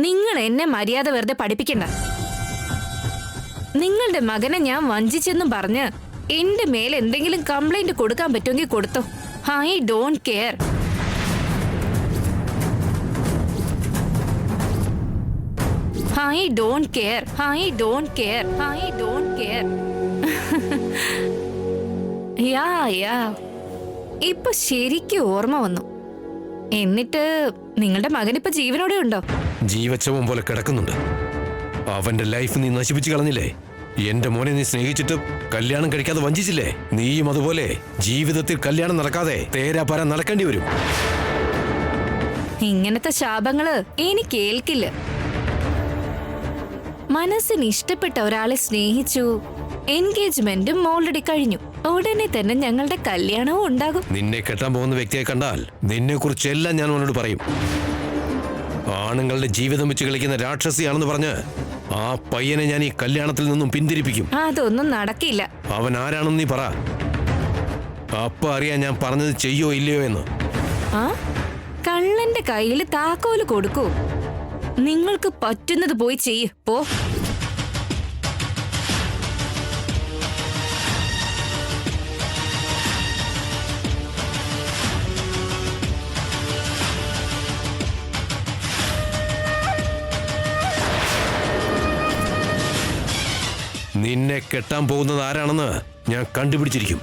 നിങ്ങൾ എന്നെ മര്യാദ വെറുതെ പഠിപ്പിക്കണ്ട. നിങ്ങളുടെ മകനെ ഞാൻ വഞ്ചിച്ചെന്നും പറഞ്ഞ് എന്റെ മേൽ എന്തെങ്കിലും കംപ്ലൈന്റ് കൊടുക്കാൻ പറ്റുമെങ്കിൽ കൊടുത്തോ. I don't care. I don't care. I don't care. I don't care. യാ ഇപ്പൊ ശരിക്കും ഓർമ്മ വന്നു. എന്നിട്ട് നിങ്ങളുടെ മകൻ ഇപ്പൊ ജീവനോടെ ഉണ്ടോ? ജീവച്ചവൻ പോലെ കിടക്കുന്നുണ്ട്. അവന്റെ ലൈഫ് നീ നശിപ്പിച്ചു കളഞ്ഞില്ലേ? എന്റെ മോനെ നീ സ്നേഹിച്ചിട്ട് കല്യാണം കഴിക്കാതെ വഞ്ചിച്ചില്ലേ? നീയും അതുപോലെ ജീവിതത്തിൽ കല്യാണം നടക്കാതെ തേരാപാര നടക്കേണ്ടി വരും. ഇങ്ങനത്തെ ശാപങ്ങള് എനിക്ക് കേൾക്കില്ല. മനസ്സിന് ഇഷ്ടപ്പെട്ട ഒരാളെ സ്നേഹിച്ചു, എൻഗേജ്മെന്റും ഓൾറെഡി കഴിഞ്ഞു. ഉടനെ തന്നെ ഞങ്ങളുടെ കല്യാണവും ഉണ്ടാകും. നിന്നെ കെട്ടാൻ പോകുന്ന വ്യക്തിയെ കണ്ടാൽ നിന്നെ കുറിച്ചെല്ലാം ഞാൻ അവനോട് പറയും. ആണുങ്ങളുടെ ജീവിതം വെച്ച് കളിക്കുന്ന രാക്ഷസിയാണെന്ന് പറഞ്ഞ് ആ പയ്യനെ ഞാൻ ഈ കല്യാണത്തിൽ നിന്നും പിന്തിരിപ്പിക്കും. അതൊന്നും നടക്കില്ല. അവൻ ആരാണെന്ന് നീ പറ. അപ്പ അറിയാൻ ഞാൻ പറഞ്ഞത് ചെയ്യോ ഇല്ലയോ എന്ന്. ആ കള്ളന്റെ കയ്യിൽ താക്കോല് കൊടുക്കൂ. നിങ്ങൾക്ക് പറ്റുന്നത് പോയി ചെയ്യ്. പോ. നിന്നെ കെട്ടാൻ പോകുന്നത് ആരാണെന്ന് ഞാൻ കണ്ടുപിടിച്ചിരിക്കും.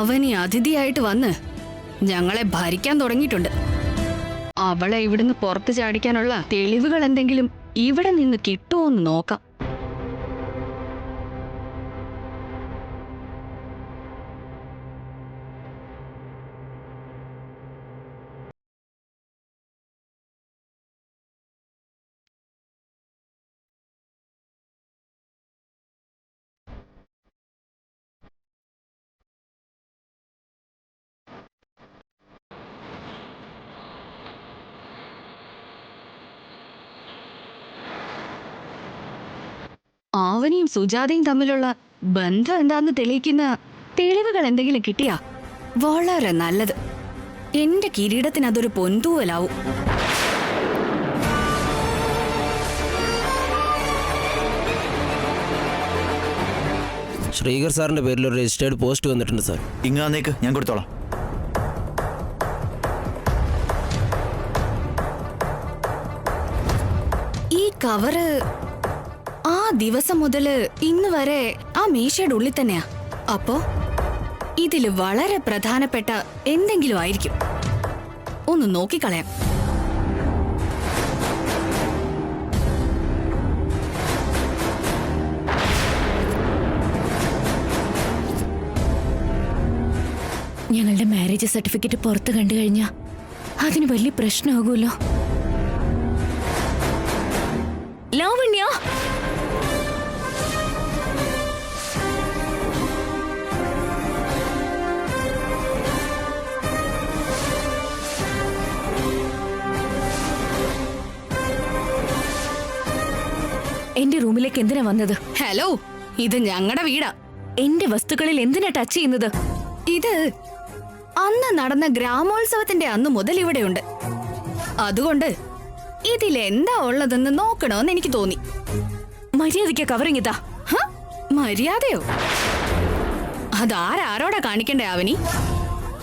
അവനി അതിഥിയായിട്ട് വന്ന് ഞങ്ങളെ ഭരിക്കാൻ തുടങ്ങിയിട്ടുണ്ട്. അവളെ ഇവിടുന്ന് പുറത്തു ചാടിക്കാനുള്ള തെളിവുകൾ എന്തെങ്കിലും ഇവിടെ നിന്ന് കിട്ടുമോ എന്ന് നോക്കാം. ആവനിയും സുജാതയും തമ്മിലുള്ള ബന്ധം എന്താന്ന് തെളിയിക്കുന്ന തെളിവുകൾ എന്തെങ്കിലും കിട്ടിയാ വളരെ നല്ലത്. എന്റെ കിരീടത്തിന് അതൊരു പൊന്തൂവലാവും. ശ്രീകർ സാറിന്റെ പേരിൽ ഒരു രജിസ്റ്റേർഡ് പോസ്റ്റ് വന്നിട്ടുണ്ട് സാർ. ഇങ്ങാന്നേക്ക്, ഞാൻ കൊടുത്തോളാം. ഈ കവറ് ആ ദിവസം മുതല് ഇന്ന് വരെ ആ മീശയുടെ ഉള്ളിൽ തന്നെയാ. അപ്പോ ഇതില് വളരെ പ്രധാനപ്പെട്ട എന്തെങ്കിലും ആയിരിക്കും. ഒന്ന് നോക്കിക്കളയാം. ഞങ്ങളുടെ മാരേജ് സർട്ടിഫിക്കറ്റ് പുറത്ത് കണ്ടു കഴിഞ്ഞാ അതിന് വലിയ പ്രശ്നമാകുമല്ലോ. ലാവണ്യ, എന്റെ റൂമിലേക്ക് എന്തിനാ വന്നത്? ഹലോ, ഇത് ഞങ്ങളുടെ വീടാ. എന്റെ വസ്തുക്കളിൽ എന്തിനാ ടച്ച് ചെയ്യുന്നത്? ഇത് അന്ന് നടന്ന ഗ്രാമോത്സവത്തിന്റെ അന്ന് മുതൽ ഇവിടെയുണ്ട്. അതുകൊണ്ട് ഇതിലെന്താ ഉള്ളതെന്ന് നോക്കണോന്ന് എനിക്ക് തോന്നി. മര്യാദയ്ക്ക് കവറിങ് ഇതാ. മര്യാദയോ? അതാരോടാ കാണിക്കണ്ടേ ആവനി?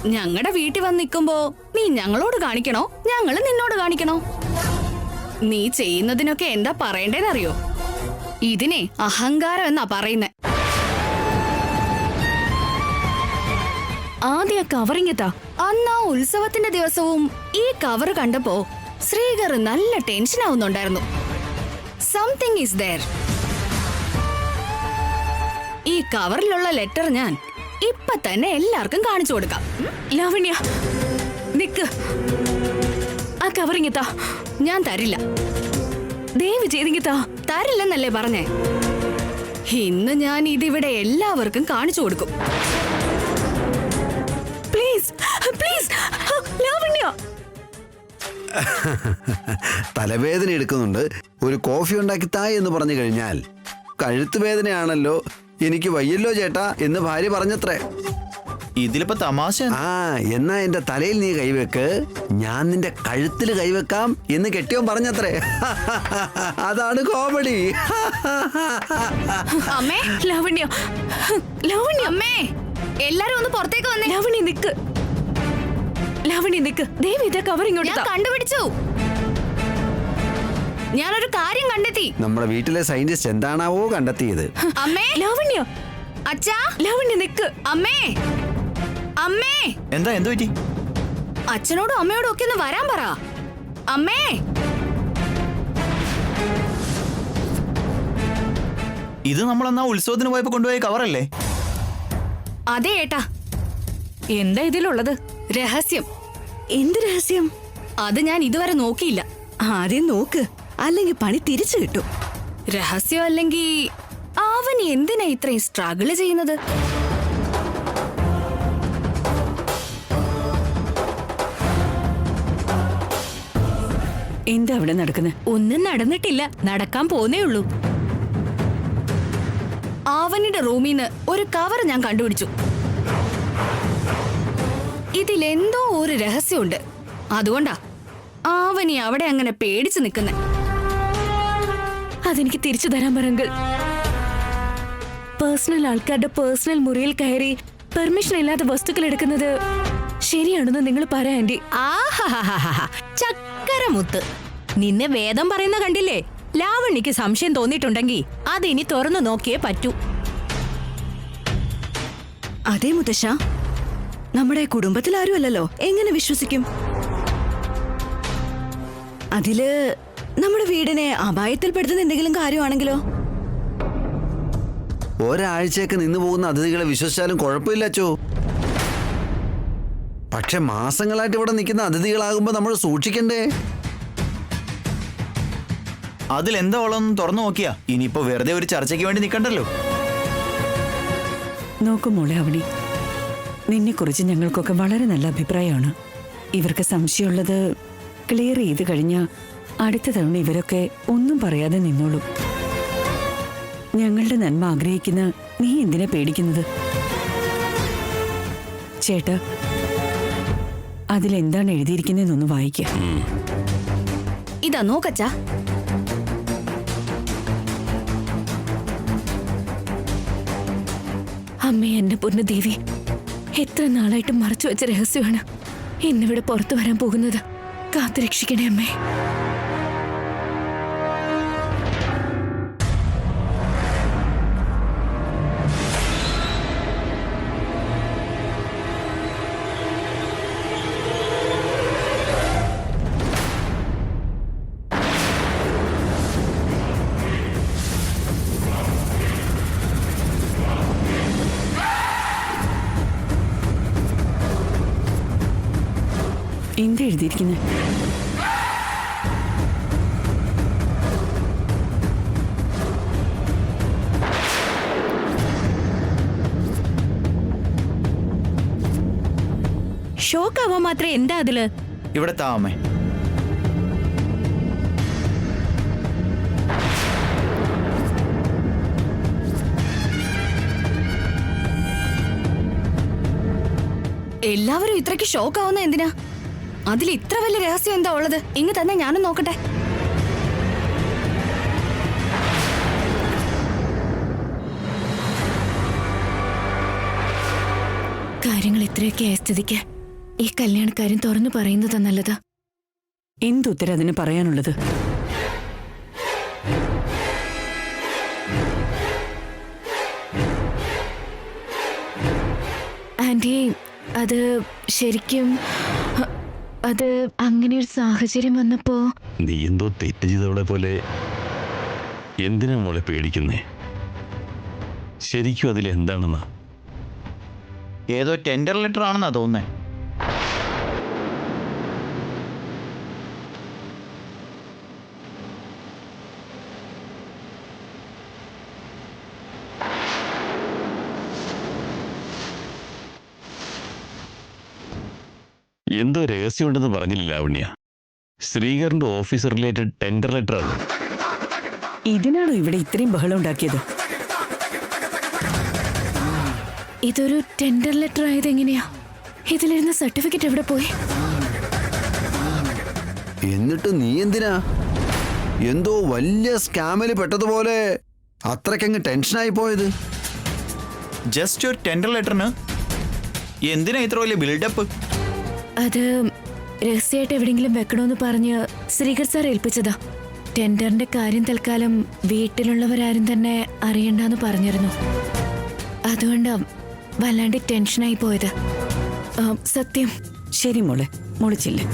ഞങ്ങളുടെ വീട്ടിൽ വന്ന് നിൽക്കുമ്പോ നീ ഞങ്ങളോട് കാണിക്കണോ, ഞങ്ങള് നിന്നോട് കാണിക്കണോ? നീ ചെയ്യുന്നതിനൊക്കെ എന്താ പറയണ്ടേന്നറിയോ? ഇതിനെ അഹങ്കാരം എന്നാ പറയുന്നേ. ആദ്യ കവറിങ് എത്താ. അന്ന് ആ ഉത്സവത്തിന്റെ ദിവസവും ഈ കവർ കണ്ടപ്പോ ശ്രീകർ നല്ല ടെൻഷൻ ആവുന്നുണ്ടായിരുന്നു. Something is there. ഈ കവറിലുള്ള ലെറ്റർ ഞാൻ ഇപ്പൊ തന്നെ എല്ലാവർക്കും കാണിച്ചു കൊടുക്കാം. ലാവണ്യ, നിക്ക്. ആ കവറിങ് എത്താ. ഞാൻ തരില്ല. ദയവ് ചെയ്തിങ്ങിത്താ. തരില്ലെന്നല്ലേ പറഞ്ഞേ? ഇന്ന് ഞാൻ ഇതിവിടെ എല്ലാവർക്കും കാണിച്ചു കൊടുക്കും. പ്ലീസ് പ്ലീസ് ലാവണ്യ. തലവേദന എടുക്കുന്നുണ്ട്, ഒരു കോഫി ഉണ്ടാക്കി താ എന്ന് പറഞ്ഞു കഴിഞ്ഞാൽ കഴുത്ത് വേദനയാണല്ലോ, എനിക്ക് വയ്യല്ലോ ചേട്ടാ എന്ന് ഭാര്യ പറഞ്ഞത്രേ. ഇതിലിപ്പോ തമാശ. ആ എന്നാ എന്റെ തലയിൽ നീ കൈവെക്ക്, ഞാൻ നിന്റെ കഴുത്തിൽ കൈവെക്കാം എന്ന് കെട്ടിയോൻ പറഞ്ഞത്രേ. അതാണ് കോമഡി. അമ്മേ, ലാവണ്യ, ലാവണ്യ, അമ്മേ, എല്ലാരും ഒന്ന് പുറത്തേക്ക് വന്നേ. ലാവണ്യ നിക്ക്, ലാവണ്യ നിക്ക്, ദേവി ഇതാ കവർ ഇങ്ങോട്ട് ഞാൻ താ. കണ്ടുപിടിച്ചു. ഞാനൊരു കാര്യം കണ്ടെത്തി. നമ്മുടെ വീട്ടിലെ സയന്റിസ്റ്റ് എന്താണാവോ കണ്ടെത്തിയത്. അമ്മേ, ലാവണ്യ, അച്ഛാ, ലാവണ്യ നിക്ക്. അമ്മേ, അമ്മേ, എന്താ എന്ത് പറ്റി? അച്ഛനോടും അമ്മയോടും ഒക്കെ ഒന്ന് വരാൻ പറ. അമ്മേ, ഇത് നമ്മളെന്നാ ഉത്സവത്തിന് പോയപ്പോ കൊണ്ടുപോയ കവറല്ലേ? അതെ ഏട്ടാ, എന്താ ഇതിലുള്ളത്? രഹസ്യം. എന്ത് രഹസ്യം? അത് ഞാൻ ഇതുവരെ നോക്കിയില്ല. ആദ്യം നോക്ക്, അല്ലെങ്കിൽ പണി തിരിച്ചു കിട്ടും. രഹസ്യം അല്ലെങ്കിൽ അവൻ എന്തിനാ ഇത്രയും സ്ട്രഗിള് ചെയ്യുന്നത്? എന്താ അവിടെ നടക്കുന്നത്? ഒന്നും നടന്നിട്ടില്ല, നടക്കാൻ പോന്നേ ഉള്ളൂ. അവനിയുടെ റൂമിന്ന് ഒരു കവർ ഞാൻ കണ്ടുപിടിച്ചു. ഇതിലെന്തോ ഒരു രഹസ്യമുണ്ട്. അതുകൊണ്ടാ അവനി അവിടെ അങ്ങനെ പേടിച്ചു നിൽക്കുന്നെ. അതെനിക്ക് തിരിച്ചു തരാൻ പറങ്കൾ. പേഴ്സണൽ ആൾക്കാരുടെ പേഴ്സണൽ മുറിയിൽ കയറി പെർമിഷൻ ഇല്ലാതെ വസ്തുക്കൾ എടുക്കുന്നത് ശരിയാണെന്ന് നിങ്ങൾ പറ ആന്റി. ആഹാഹാഹാ, ചക്കരമുത്ത്, നിന്നെ വേദം പറയുന്ന കണ്ടില്ലേ? ലാവണ്യക്ക് സംശയം തോന്നിയിട്ടുണ്ടെങ്കിൽ അതിനി തുറന്നു നോക്കിയേ പറ്റൂ. അതേ മുത്തശ്ശ, നമ്മുടെ കുടുംബത്തിൽ ആരും അല്ലല്ലോ, എങ്ങനെ വിശ്വസിക്കും? അതില് നമ്മുടെ വീടിനെ അപായത്തിൽപ്പെടുത്തുന്ന എന്തെങ്കിലും കാര്യമാണെങ്കിലോ? ഒരാഴ്ചയൊക്കെ നിന്ന് പോകുന്ന അതിഥികളെ വിശ്വസിച്ചാലും കുഴപ്പമില്ല അച്ചോ. പക്ഷെ മാസങ്ങളായിട്ട് ഇവിടെ നിൽക്കുന്ന അതിഥികളാകുമ്പോ നമ്മൾ സൂക്ഷിക്കണ്ടേ? അതിലെന്താ ഉള്ളതെന്ന് തുറന്നു നോക്കിയാ ഇനിയിപ്പോ വെറുതെ ഒരു ചർച്ചയ്ക്ക് വേണ്ടി നിൽക്കണ്ടല്ലോ. നോക്കു മോളെ അവണി, നിന്നെക്കുറിച്ച് ഞങ്ങൾക്കൊക്കെ വളരെ നല്ല അഭിപ്രായമാണ്. ഇവർക്ക് സംശയമുള്ളത് ക്ലിയർ ചെയ്ത് കഴിഞ്ഞാൽ അടുത്ത തവണ ഇവരൊക്കെ ഒന്നും പറയാതെ നിന്നോളൂ. ഞങ്ങളുടെ നന്മ ആഗ്രഹിക്കുന്ന നീ എന്തിനാ പേടിക്കുന്നത്? ചേട്ടാ, അതിലെന്താണ് എഴുതിയിരിക്കുന്നതെന്നൊന്ന് വായിക്കാം. ഇതാ നോക്കച്ചാ. അമ്മേ, എന്റെ പൊന്നു ദേവി, എത്ര നാളായിട്ട് മറച്ചു വെച്ച രഹസ്യമാണ് ഇന്നിവിടെ പുറത്തു വരാൻ പോകുന്നത്. കാത്തുരക്ഷിക്കണേ അമ്മേ. എന്താ എഴുതിയിരിക്കുന്നത്? ഷോക്കാവാൻ മാത്രം എന്താ അതില്? ഇവിടെ താമേ. എല്ലാവരും ഇത്രയ്ക്ക് ഷോക്ക് ആവുന്ന എന്തിനാ? അതിൽ ഇത്ര വലിയ രഹസ്യം എന്താ ഉള്ളത്? ഇങ്ങ് തന്നെ ഞാനും നോക്കട്ടെ. കാര്യങ്ങൾ ഇത്രയൊക്കെ ആയ സ്ഥിതിക്ക് ഈ കല്യാണക്കാരൻ തുറന്നു പറയുന്നതാ നല്ലത്. എന്തുത്തരം അതിന് പറയാനുള്ളത്? ആന്റി, അത് ശരിക്കും അത് അങ്ങനെ ഒരു സാഹചര്യം വന്നപ്പോ. നീ എന്തോ തെറ്റ് ചെയ്തവളെ പോലെ എന്തിനാ മോളെ പേടിക്കുന്നേ? ശരിക്കും അതിലെന്താണെന്നാ? ഏതോ ടെൻഡർ ലെറ്റർ ആണെന്നാ തോന്നുന്നേ. എന്തോ രഹസ്യമുണ്ടെന്ന് പറഞ്ഞില്ല ലാവണ്യ. ശ്രീകറിന്റെ ഓഫീസ് റിലേറ്റഡ് ടെൻഡർ ലെറ്റർ ആണ്. ഇതിനാണോ ഇവിടെ ഇത്രയും ബഹളം ഉണ്ടാക്കിയത്? ഇതൊരു ടെൻഡർ ലെറ്റർ ആയത് എങ്ങനെയാ? ഇതിലിരുന്ന സർട്ടിഫിക്കറ്റ് എവിടെ പോയി? എന്നിട്ട് നീ എന്തിനാ എന്തോ വലിയ സ്കാമിൽ പെട്ടതുപോലെ അത്രയ്ക്കങ്ങ് ടെൻഷനായി പോയത്? ജസ്റ്റ് ഒരു ടെൻഡർ ലെറ്ററിന് എന്തിനാ ഇത്ര വലിയ ബിൽഡപ്പ്? അത് രഹസ്യമായിട്ട് എവിടെയെങ്കിലും വെക്കണമെന്ന് പറഞ്ഞ് ശ്രീകർ സാർ ഏൽപ്പിച്ചതാ. ടെൻഡറിന്റെ കാര്യം തൽക്കാലം വീട്ടിലുള്ളവരാരും തന്നെ അറിയണ്ടെന്ന് പറഞ്ഞിരുന്നു. അതുകൊണ്ടാ വല്ലാണ്ട് ടെൻഷനായി പോയത്. സത്യം. ശരി മോളെ, മോളിച്ചില്ലേ?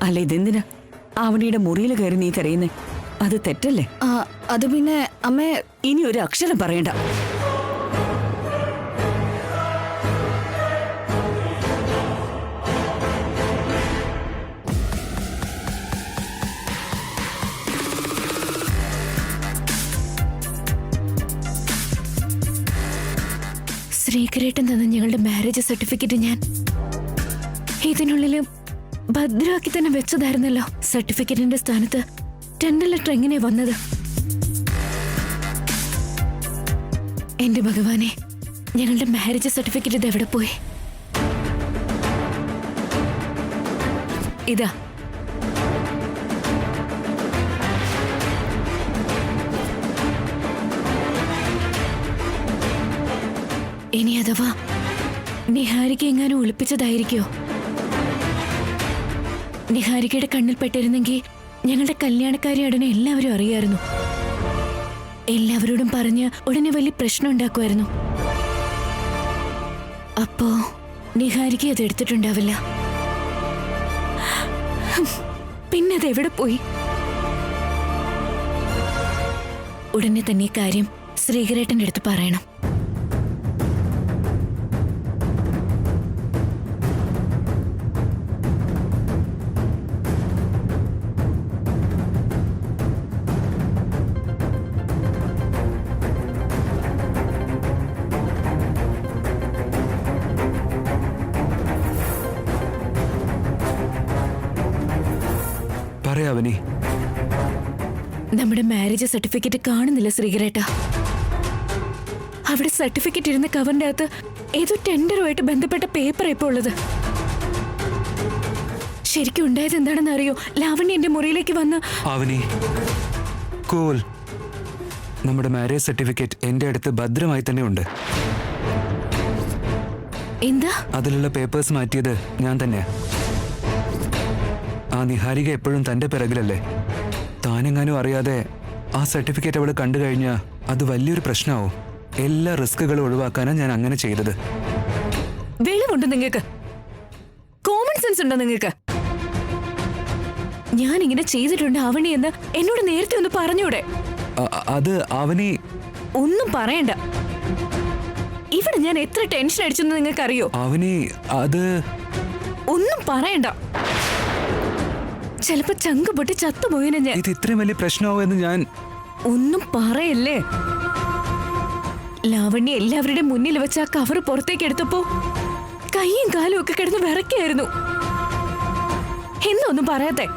അല്ല, ഇതെന്തിനാ ആവണിയുടെ മുറിയിൽ കയറി നീ കരയുന്നേ? അത് തെറ്റല്ലേ? അത് പിന്നെ അമ്മേ, ഇനി ഒരു അക്ഷരം പറയണ്ട. ശ്രീകരേട്ടൻ തന്ന ഞങ്ങളുടെ മാരേജ് സർട്ടിഫിക്കറ്റ് ഞാൻ ഇതിനുള്ളില് ഭദ്രമാക്കി തന്നെ വെച്ചതായിരുന്നല്ലോ. സർട്ടിഫിക്കറ്റിന്റെ സ്ഥാനത്ത് ടെൻഡർ ലെറ്റർ എങ്ങനെയാ വന്നത്? എന്റെ ഭഗവാനെ, ഞങ്ങളുടെ മാരേജ് സർട്ടിഫിക്കറ്റ് ഇത് എവിടെ പോയി? ഇതാ. ഇനി അഥവാ നിഹാരിക എങ്ങാനും ഒളിപ്പിച്ചതായിരിക്കോ? നിഹാരികയുടെ കണ്ണിൽ പെട്ടിരുന്നെങ്കിൽ ഞങ്ങളുടെ കല്യാണക്കാരി ഉടനെ എല്ലാവരും അറിയായിരുന്നു. എല്ലാവരോടും പറഞ്ഞ് ഉടനെ വലിയ പ്രശ്നം ഉണ്ടാക്കുമായിരുന്നു. അപ്പോ നിഹാരിക അത് എടുത്തിട്ടുണ്ടാവില്ല. പിന്നെ അത് എവിടെ പോയി? ഉടനെ തന്നെ ഈ കാര്യം ശ്രീകരേട്ടൻ്റെ അടുത്ത് പറയണം. അവനി, നമ്മുടെ മാരേജ് സർട്ടിഫിക്കറ്റ് കാണുന്നില്ല ശ്രീകരേട്ട. അവിടെ സർട്ടിഫിക്കറ്റ് ഇരുന്ന കവറിന്റെ അകത്ത് ഏതോ ടെൻഡറുമായിട്ട് ബന്ധപ്പെട്ട പേപ്പർ ഇപ്പോൾ ഉള്ളത്. ശരിക്കും ഉണ്ടായത് എന്താണെന്ന് അറിയോ? ലാവണ്യ എന്റെ മുറിയിലേക്ക് വന്ന് അവനി കൂൾ, നമ്മുടെ മാരേജ് സർട്ടിഫിക്കറ്റ് എന്റെ അടുത്ത് ഭദ്രമായി തന്നെ ഉണ്ട്. എന്താ? അതിലുള്ള പേപ്പേഴ്സ് മാറ്റിയത് ഞാൻ തന്നെയാ. ആ നിഹാരിക എപ്പോഴും തന്റെ പിറകിലല്ലേ. താനെങ്ങാനും അറിയാതെ ആ സർട്ടിഫിക്കറ്റ് അവൾ കണ്ടു കഴിഞ്ഞാൽ അത് വലിയൊരു പ്രശ്നമാവും. എല്ലാ റിസ്കുകളും ഒഴിവാക്കാനാണ് ഞാൻ അങ്ങനെ ചെയ്തത്. വെളിവുണ്ട് നിങ്ങൾക്ക്? കോമൺ സെൻസ് ഉണ്ടോ നിങ്ങൾക്ക്? ഞാൻ ഇങ്ങനെ ചെയ്തിട്ടുണ്ട് അവണി എന്ന് എന്നോട് നേരത്തെ ഒന്ന് പറഞ്ഞൂടെ? അത് അവനി ഒന്നും പറയണ്ട. ഇവിടെ ഞാൻ എത്ര ടെൻഷൻ അടിച്ചെന്ന് നിങ്ങൾക്ക് അറിയോ? അവനി അത് ഒന്നും പറയണ്ട. ചിലപ്പോ ചങ്ക് പൊട്ടി ചത്തുപോയിനെ ഞാൻ. ഇത് ഇത്രയും വലിയ പ്രശ്നമാവുമെന്ന് ഞാൻ ഒന്നും പറയല്ലേ. ലാവണ്യ എല്ലാവരുടെയും മുന്നിൽ വെച്ച് ആ കവർ പുറത്തേക്ക് എടുത്തപ്പോ കൈയും കാലും ഒക്കെ കിടന്ന് വിറയ്ക്കായിരുന്നു. എന്നൊന്നും പറയാത്തെ?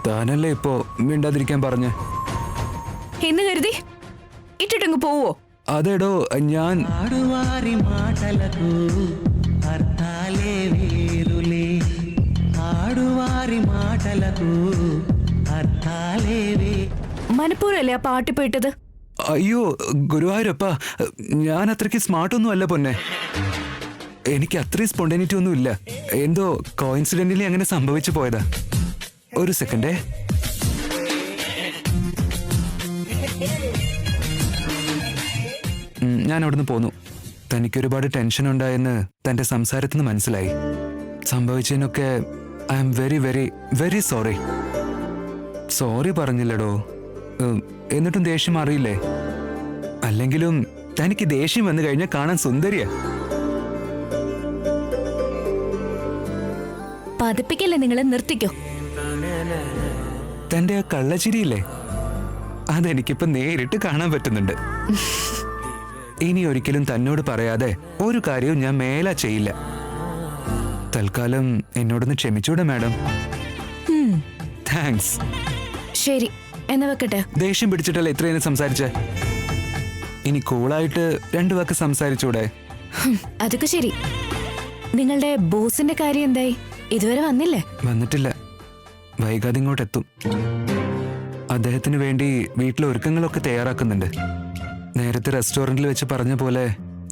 താനല്ലേ ഇപ്പോ മിണ്ടാതിരിക്കാൻ പറഞ്ഞ് എന്ന് കരുതി ഇട്ടിട്ടങ്ങ് പോവോ? അതെടോ, ഞാൻ മനപ്പൂരല്ലേ ആ പാട്ടി പോയിട്ടത്? അയ്യോ ഗുരുവായൂരപ്പ, ഞാൻ അത്രയ്ക്ക് സ്മാർട്ടൊന്നും അല്ല പൊന്നെ. എനിക്ക് അത്രയും സ്പോണ്ടനിറ്റി ഒന്നും ഇല്ല. എന്തോ കോയിൻസിഡന്റലി അങ്ങനെ സംഭവിച്ചു പോയതാ. ഒരു സെക്കൻഡേ. ഞാൻ അവിടുന്ന് പോന്നു. തനിക്കൊരുപാട് ടെൻഷൻ ഉണ്ടായെന്ന് തന്റെ സംസാരത്തിൽ നിന്ന് മനസ്സിലായി. സംഭവിച്ചതിനൊക്കെ I am very very very sorry. Sorry പറഞ്ഞില്ലടോ. എന്നിട്ടും ദേഷ്യം അറിയില്ലേ? അല്ലെങ്കിലും തനിക്ക് ദേഷ്യം വന്നു കഴിഞ്ഞാൽ കാണാൻ സുന്ദരിയാ. മതിപ്പിക്കല്ലേ, നിങ്ങൾ നിർത്തിക്കോ. തന്റെ ആ കള്ളച്ചിരിയില്ലേ, അതെനിക്കിപ്പോ നേരിട്ട് കാണാൻ പറ്റുന്നുണ്ട്. ഇനി ഒരിക്കലും തന്നോട് പറയാതെ ഒരു കാര്യവും ഞാൻ മേലാ ചെയ്യില്ല. തൽക്കാലം എന്നോടൊന്ന് ക്ഷമിച്ചൂടെ മാഡം? താങ്ക്സ്. ശരി, എന്നാ വെക്കട്ടെ. ദേഷ്യം പിടിച്ചിട്ടല്ലേ ഇത്രയും സംസാരിച്ചേ? ഇനി കൂളായിട്ട് രണ്ടു വാക്ക് സംസാരിച്ചൂടെ? അതൊക്കെ ശരി. നിങ്ങളുടെ ബോസിന്റെ കാര്യം എന്തായി? ഇതുവരെ വന്നില്ലേ? വന്നിട്ടില്ല. വൈകാതെ ഇങ്ങോട്ട് എത്തും. അദ്ദേഹത്തിന് വേണ്ടി വീട്ടിലെ ഒരുക്കങ്ങളൊക്കെ തയ്യാറാക്കുന്നുണ്ട്. നേരത്തെ റെസ്റ്റോറന്റിൽ വെച്ച് പറഞ്ഞ പോലെ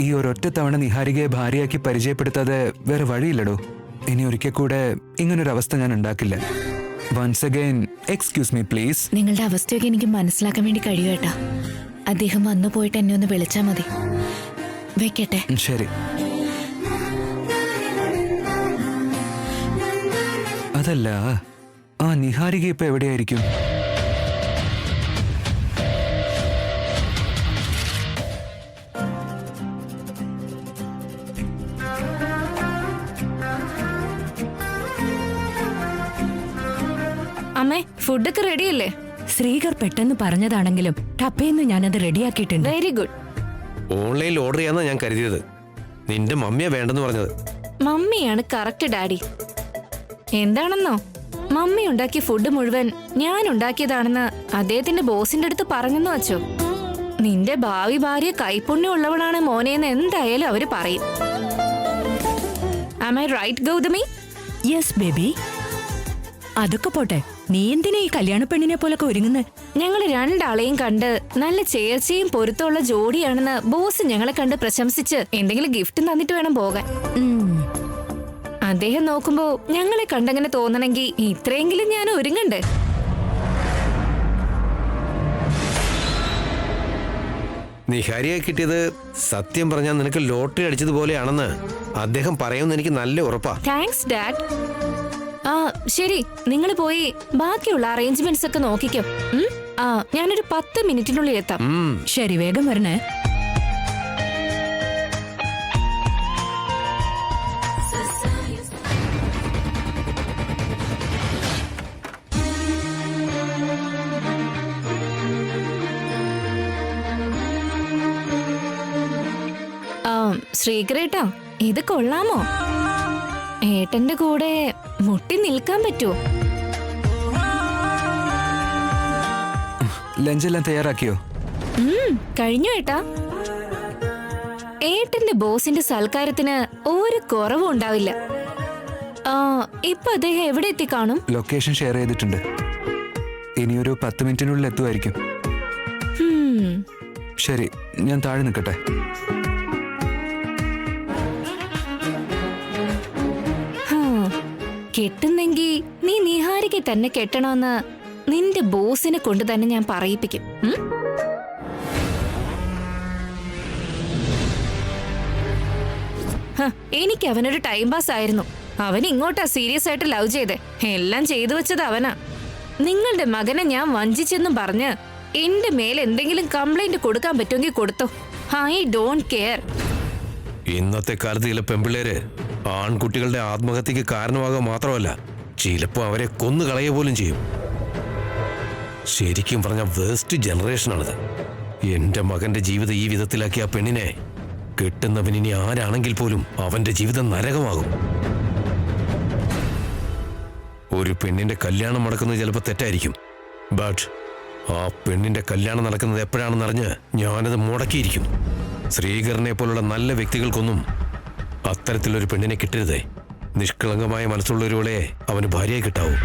ഈ ഒരൊറ്റ തവണ നിഹാരികയെ ഭാര്യയാക്കി പരിചയപ്പെടുത്താതെ വേറെ വഴിയില്ലടോ. ഇനി ഒരിക്കൽ കൂടെ ഇങ്ങനൊരു അവസ്ഥ ഞാൻ ഉണ്ടാക്കില്ല. Once again excuse me please. നിങ്ങളുടെ അവസ്ഥയൊക്കെ എനിക്ക് മനസ്സിലാക്കാൻ വേണ്ടി കഴിയുവേട്ടാ. അദ്ദേഹം വന്നു പോയിട്ട് എന്നെ ഒന്ന് വിളിച്ചാൽ മതി. വെക്കട്ടെ. ശരി. അതല്ല, ആ നിഹാരിക ഇപ്പൊ എവിടെയായിരിക്കും? അമ്മേ, ഫുഡൊക്കെ റെഡിയല്ലേ? ശ്രീകർ പെട്ടെന്ന് പറഞ്ഞതാണെങ്കിലും ടപ്പേന്ന് ഞാനത് റെഡിയാക്കിയിട്ടുണ്ട്. Very good. ഓൺലൈനിൽ ഓർഡർ ചെയ്യാന്നാ ഞാൻ കരുതിയത്. നിന്റെ മമ്മിയാ വേണ്ടെന്ന് പറഞ്ഞത്. മമ്മിയാണ് കറക്റ്റ് ഡാഡി. എന്താണെന്നോ, മമ്മി ഉണ്ടാക്കിയ ഫുഡ് മുഴുവൻ ഞാൻ ഉണ്ടാക്കിയതാണെന്ന് അദ്ദേഹത്തിന്റെ ബോസിന്റെ അടുത്ത് പറഞ്ഞെന്ന് വച്ചോ. നിന്റെ ഭാവി ഭാര്യ കൈപ്പുണ്യം ഉള്ളവളാണ് മോനേന്ന് എന്തായാലും അവര് പറയും. Am I right, Gautami? Yes baby. അതൊക്കെ പോട്ടെ, നീ എന്തിനാ ഈ കല്യാണ പെണ്ണിനെ പോലൊക്കെ ഒരുങ്ങുന്നത്? ഞങ്ങൾ രണ്ടാളെയും കണ്ട് നല്ല ചേർച്ചയും പൊരുത്തമുള്ള ജോഡിയാണെന്ന് ബോസ് ഞങ്ങളെ കണ്ട് പ്രശംസിച്ച് എന്തെങ്കിലും ഗിഫ്റ്റ് തന്നിട്ട് വേണം പോകാൻ. അദ്ദേഹം നോക്കുമ്പോ ഞങ്ങളെ കണ്ടങ്ങനെ തോന്നണമെങ്കിൽ ഇത്രയെങ്കിലും ഞാൻ ഒരുങ്ങണ്ടേ? നിഹാരിയെ കിട്ടിയത് സത്യം പറഞ്ഞാൽ നിനക്ക് ലോട്ടറി അടിച്ചതുപോലെയാണെന്ന് അദ്ദേഹം പറയുമെന്ന് എനിക്ക് നല്ല ഉറപ്പാ. Thanks dad. ആ ശരി, നിങ്ങൾ പോയി ബാക്കിയുള്ള അറേഞ്ച്മെന്റ്സ് ഒക്കെ നോക്കിക്കോ. ഞാനൊരു 10 മിനിറ്റിനുള്ളിൽ എത്താം. ശരി, വേഗം വരണേ. ശ്രീകരേട്ടാ, ഇത് കൊള്ളാമോ? ഏട്ടന്റെ കൂടെ മുട്ടി നിൽക്കാൻ പറ്റുമോ? ലഞ്ചെല്ലാം തയ്യാറാക്കിയോ? കഴിഞ്ഞു ഏട്ടാ. ഏട്ടന്റെ ബോസിന്റെ സൽക്കാരത്തിന് ഒരു കുറവും ഉണ്ടാവില്ല. ഇപ്പൊ അദ്ദേഹം എവിടെ എത്തിക്കാണും? ലൊക്കേഷൻ ഷെയർ ചെയ്തിട്ടുണ്ട്. ഇനിയൊരു 10 മിനിറ്റിനുള്ളിൽ എത്തുമായിരിക്കും. ശരി, ഞാൻ താഴെ നിൽക്കട്ടെ. കെട്ടുന്നെങ്കി നീ നിഹാരിക്ക് തന്നെ കെട്ടണമെന്ന് നിന്റെ ബോസിനെ കൊണ്ട് തന്നെ ഞാൻ പറയിപ്പിക്കും. എനിക്ക് അവനൊരു ടൈം പാസ് ആയിരുന്നു. അവൻ ഇങ്ങോട്ടാ സീരിയസ് ആയിട്ട് ലവ് ചെയ്തേ. എല്ലാം ചെയ്തു വെച്ചത് അവനാ. നിങ്ങളുടെ മകനെ ഞാൻ വഞ്ചിച്ചെന്നും പറഞ്ഞ് എന്റെ മേൽ എന്തെങ്കിലും കംപ്ലൈന്റ് കൊടുക്കാൻ പറ്റുമെങ്കിൽ കൊടുത്തോ. I don't care. ഇന്നത്തെ കാലത്ത് ചില പെമ്പിള്ളേര് ആൺകുട്ടികളുടെ ആത്മഹത്യക്ക് കാരണമാകുക മാത്രമല്ല, ചിലപ്പോ അവരെ കൊന്നു കളയുക പോലും ചെയ്യും. ശരിക്കും പറഞ്ഞ വേസ്റ്റ് ജനറേഷനാണിത്. എന്റെ മകന്റെ ജീവിതം ഈ വിധത്തിലാക്കിയ ആ പെണ്ണിനെ കെട്ടുന്നവനിനി ആരാണെങ്കിൽ പോലും അവന്റെ ജീവിതം നരകമാകും. ഒരു പെണ്ണിന്റെ കല്യാണം നടക്കുന്നത് ചിലപ്പോൾ തെറ്റായിരിക്കും. ബട്ട് ആ പെണ്ണിന്റെ കല്യാണം നടക്കുന്നത് എപ്പോഴാണെന്നറിഞ്ഞ് ഞാനത് മുടക്കിയിരിക്കും. ശ്രീകരനെ പോലുള്ള നല്ല വ്യക്തികൾക്കൊന്നും അത്തരത്തിലൊരു പെണ്ണിനെ കിട്ടരുതേ. നിഷ്കളങ്കമായ മനസ്സുള്ളവരോളെ അവന് ഭാര്യയെ കിട്ടാവൂ.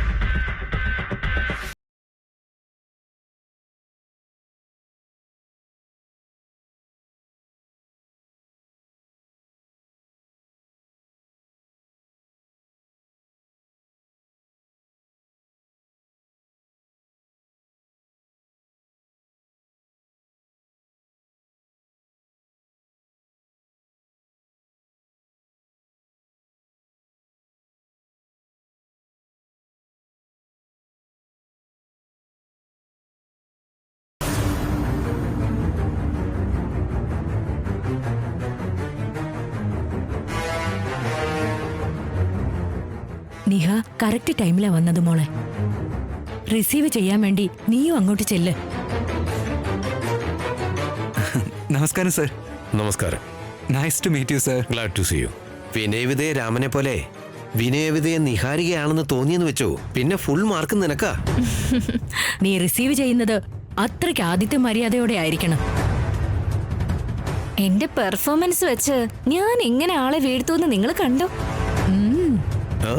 നിഹ കറക്റ്റ് ടൈമിലാ വന്നത് മോളെ. റിസീവ് ചെയ്യാൻ വേണ്ടി നീയും അങ്ങോട്ട് ചെല്ല്. നമസ്കാരം സർ. നമസ്കാരം. Nice to meet you sir. Glad to see you. വിനയവിധേയ രാമനെ പോലെ വിനയവിധേയ നിഹാരികയാണെന്ന് തോന്നിയെന്ന് വെച്ചോ, പിന്നെ ഫുൾ മാർക്ക് നിനക്കാ. നീ റിസീവ് ചെയ്യുന്നത് അത്രയ്ക്ക് ആദ്യത്തെ മര്യാദയോടെ ആയിരിക്കണം. എന്റെ പെർഫോമൻസ് വെച്ച് ഞാൻ ഇങ്ങനെ ആളെ വീഴ്ത്തൂന്ന് നിങ്ങൾ കണ്ടോ? ആ,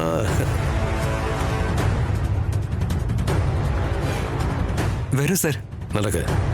വരൂ സർ. നടക്ക്.